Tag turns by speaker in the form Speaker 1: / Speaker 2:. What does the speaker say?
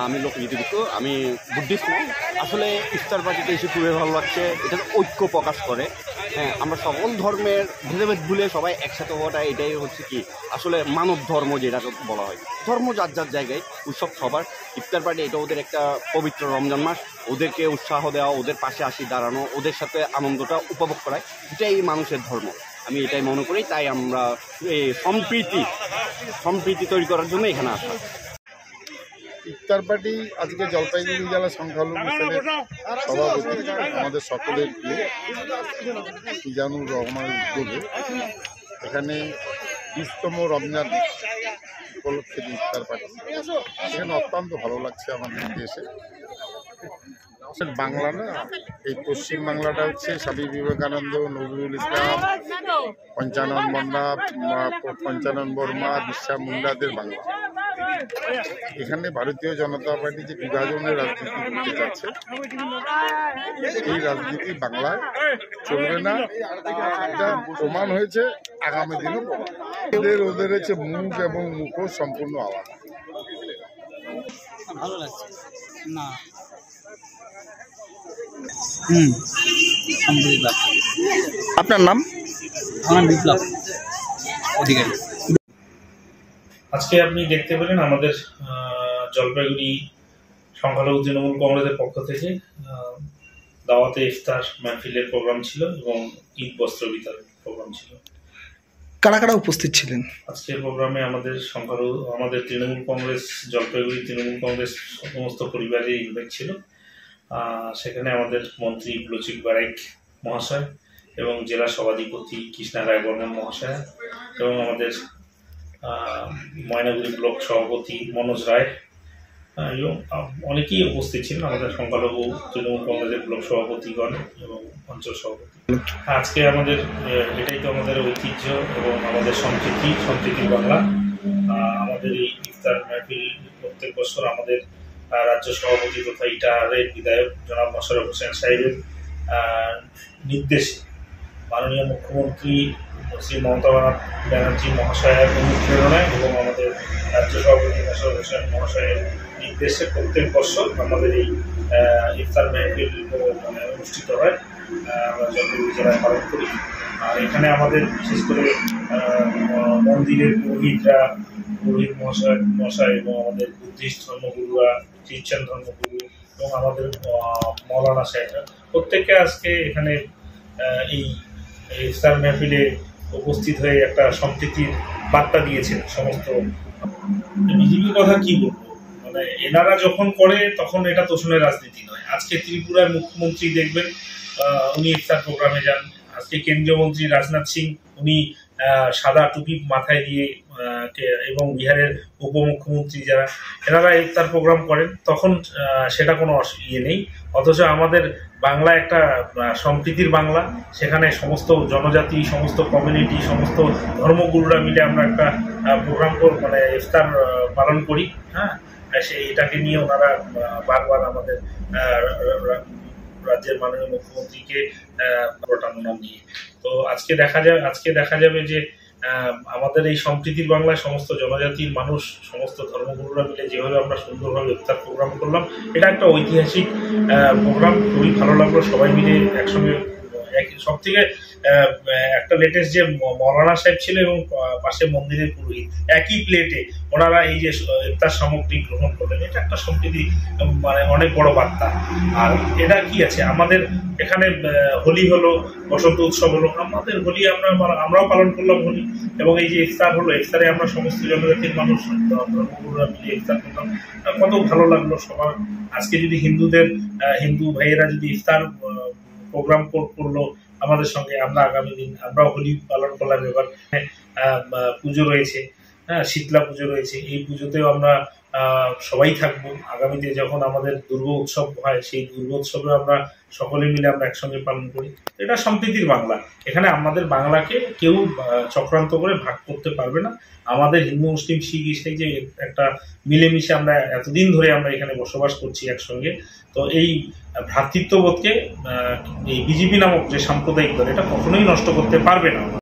Speaker 1: আমি লোকগীতি বিকু, আমি বুদ্ধিস্ট নয়। আসলে ইফতার পার্টিতে এসে খুবই ভালো লাগছে, এটা ঐক্য প্রকাশ করে। হ্যাঁ, আমরা সকল ধর্মের ভেদাভেদ ভুলে সবাই একসাথে হওয়াটা, এটাই হচ্ছে কি আসলে মানব ধর্ম যেটাকে বলা হয়। ধর্ম যার যার জায়গায়, উৎসব সবার। ইফতার পার্টি এটা ওদের একটা পবিত্র রমজান মাস, ওদেরকে উৎসাহ দেওয়া, ওদের পাশে আসি দাঁড়ানো, ওদের সাথে আনন্দটা উপভোগ করায়, এটাই মানুষের ধর্ম। আমি এটাই মনে করি, তাই আমরা এই সম্প্রীতি তৈরি করার জন্য এখানে আসা।
Speaker 2: ইফতার পার্টি আজকে জলপাইগুড়ি জেলা সংখ্যালঘু মিশনের সভাপতি আমাদের সকলের প্রিয় মিজানুর রহমানের উদ্যোগে এখানে 20তম রমজান উপলক্ষে ইফতার পার্টি, এখানে অত্যন্ত ভালো লাগছে আমাদের দেশে। বাংলা না, এই পশ্চিম বাংলাটা হচ্ছে স্বামী বিবেকানন্দ, নজরুল ইসলাম, পঞ্চানন বর্মা, বিরসা মুন্ডাদের বাংলা। এখানে ভারতীয় জনতা পার্টি যে বিভাজনের রাজনীতি করতে যাচ্ছে, এই রাজনীতি বাংলায় চলবে না, এটা প্রমাণ হয়েছে, আগামী দিনও প্রমাণ। ওদের হচ্ছে মুখ এবং মুখোশ সম্পূর্ণ আলাদা।
Speaker 3: ভালো লাগছে না।
Speaker 4: আপনার নাম?
Speaker 3: আমার বিপ্লব অধিকারী।
Speaker 5: আজকে আপনি দেখতে পেলেন আমাদের জলপাইগুড়ি সংখ্যালঘু তৃণমূল কংগ্রেসের পক্ষ থেকে দাওয়াতে ইফতার মাহফিলের প্রোগ্রাম ছিল এবং ঈদ বস্ত্র বিতরণ প্রোগ্রাম ছিল।
Speaker 4: কারা কারা উপস্থিত ছিলেন
Speaker 5: আজকের প্রোগ্রামে? আমাদের তৃণমূল কংগ্রেস, জলপাইগুড়ি তৃণমূল কংগ্রেস সমস্ত পরিবারের ইনভাইট ছিল। সেখানে আমাদের মন্ত্রী লচিক বারাইক মহাশয় এবং জেলা সভাধিপতি কৃষ্ণা রায় বর্মন মহাশয় এবং আমাদের ময়নাগুড়ি ব্লক সভাপতি মনোজ রায় এবং অনেকেই উপস্থিত ছিলেন, আমাদের সংখ্যালঘু তৃণমূল কংগ্রেসের ব্লক সভাপতিগণ এবং অঞ্চল সভাপতি। আজকে আমাদের এটাই তো আমাদের ঐতিহ্য এবং আমাদের সম্প্রীতির বাংলা। আমাদের এই ইফতার মাহফিল প্রত্যেক বছর আমাদের রাজ্য সভাপতি তথা ইটারের বিধায়ক জনাব মোশাররফ হোসেন সাহেবের নির্দেশে মাননীয় মুখ্যমন্ত্রী শ্রী মমতা ব্যানার্জি মহাশয়ের অনুপ্রেরণায় এবং আমাদের রাজ্য সভাপতি মোশাররফ হোসেন মহাশয়ের নির্দেশে প্রত্যেক বছর আমাদের এই ইফতার মাহফিল অনুষ্ঠিত হয়। আমরা জলপাইগুড়ি জেলায় পালন করি। আর এখানে আমাদের বিশেষ করে মন্দিরের পুরোহিত মহাশয় এবং আমাদের বুদ্ধিস্ট ধর্মগুরুরা, খ্রিশ্চান ধর্মগুরু এবং আমাদের মৌলানা সাহেবরা প্রত্যেকে আজকে এখানে এই ইফতার মাহফিলে উপস্থিত হয়ে একটা সম্প্রীতির বার্তা দিয়েছেন সমস্ত। বিজেপির কথা কি বলবো, মানে এনারা যখন করে তখন এটা তোষণের রাজনীতি নয়। আজকে ত্রিপুরার মুখ্যমন্ত্রী দেখবেন উনি ইফতার প্রোগ্রামে যান। আজকে কেন্দ্রীয় মন্ত্রী রাজনাথ সিং উনি সাদা টুপি মাথায় দিয়ে এবং বিহারের উপমুখ্যমন্ত্রী যারা এনারা ইফতার প্রোগ্রাম করেন, তখন সেটা কোনো ইয়ে নেই। অথচ আমাদের বাংলা একটা সম্প্রীতির বাংলা, সেখানে সমস্ত জনজাতি, সমস্ত কমিউনিটি, সমস্ত ধর্মগুরুরা মিলে আমরা একটা প্রোগ্রাম মানে ইফতার পালন করি। হ্যাঁ, এটাকে নিয়ে ওনারা বারবার আমাদের রাজ্যের মাননীয় মুখ্যমন্ত্রীকে প্রটারণা নিয়ে। তো আজকে দেখা যাবে যে আমাদের এই সম্প্রীতির বাংলায় সমস্ত জনজাতির মানুষ, সমস্ত ধর্মগুরুরা মিলে যেভাবে আমরা সুন্দরভাবে ইফতার প্রোগ্রাম করলাম, এটা একটা ঐতিহাসিক প্রোগ্রাম। খুবই ভালো লাগলো সবাই মিলে একসঙ্গে। সব থেকে একটা লেটেস্ট যে মৌলানা সাহেব ছিল এবং পাশে মন্দিরের পুরোহিত একই প্লেটে ওনারা এই যে ইফতার সামগ্রী গ্রহণ করলেন, এটা একটা সম্প্রীতি, মানে অনেক বড় বার্তা। আর এটা কি আছে, আমাদের এখানে হোলি হলো, বসন্ত উৎসব হলো, আমাদের হোলি আমরাও পালন করলাম হোলি। এবং এই যে ইফতার হলো, ইফতারে আমরা সমস্ত জনজাতির মানুষ ধর্মগুরুরা মিলে ইফতার করলাম, কত ভালো লাগলো সবার। আজকে যদি হিন্দু ভাইয়েরা যদি ইফতার প্রোগ্রাম করলো আমাদের সঙ্গে, আমরা আগামী দিন আমরাও হোলি পালন করলাম। এবার পুজো রয়েছে, হ্যাঁ, শীতলা পুজো রয়েছে, এই পুজোতেও আমরা সবাই থাকবো। আগামীতে যখন আমাদের দুর্গোৎসব হয়, সেই দুর্গোৎসবে আমরা সকলে মিলে আমরা একসঙ্গে পালন করি। এটা সম্প্রীতির বাংলা। এখানে আমাদের বাংলাকে কেউ চক্রান্ত করে ভাগ করতে পারবে না। আমাদের হিন্দু, মুসলিম, শিখ, ইসাই যে একটা মিলেমিশে আমরা এতদিন ধরে আমরা এখানে বসবাস করছি একসঙ্গে। তো এই ভ্রাতৃত্ববোধকে এই বিজেপি নামক যে সাম্প্রদায়িক দল, এটা কখনোই নষ্ট করতে পারবে না।